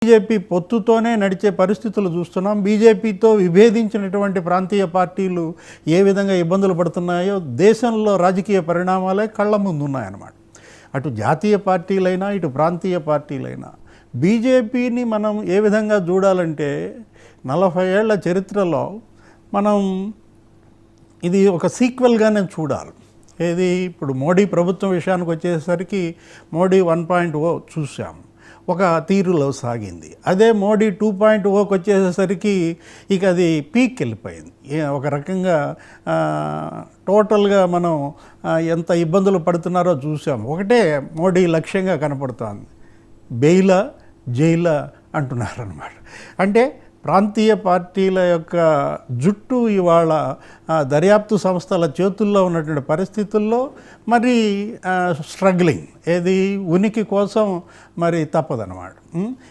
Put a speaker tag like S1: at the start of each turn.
S1: BJP పొత్తుతోనే నడిచే పరిస్థితులు చూస్తున్నాం. బీజేపీతో విభేదించినటువంటి ప్రాంతీయ పార్టీలు ఏ విధంగా ఇబ్బందులు పడుతున్నాయో దేశంలో రాజకీయ పరిణామాలే కళ్ళ ముందు ఉన్నాయన్నమాట. అటు జాతీయ పార్టీలైనా ఇటు ప్రాంతీయ పార్టీలైనా బీజేపీని మనం ఏ విధంగా చూడాలంటే 40 ఏళ్ల చరిత్రలో మనం ఇది ఒక సీక్వెల్గానే చూడాలి. ఏది ఇప్పుడు మోడీ ప్రభుత్వం విషయానికి వచ్చేసరికి మోడీ 1.0 చూసాం, ఒక తీరులో సాగింది. అదే మోడీ 2.0కి వచ్చేసరికి ఇక అది పీక్ వెళ్ళిపోయింది. ఒక రకంగా టోటల్గా మనం ఎంత ఇబ్బందులు పడుతున్నారో చూసాం. ఒకటే మోడీ లక్ష్యంగా కనపడుతోంది, బెయిలా జైలా అంటున్నారన్నమాట. అంటే ప్రాంతీయ పార్టీల యొక్క జుట్టు ఇవాళ దర్యాప్తు సంస్థల చేతుల్లో ఉన్నటువంటి పరిస్థితుల్లో మరి స్ట్రగ్లింగ్, ఏది ఉనికి కోసం మరి తప్పదన్నమాట.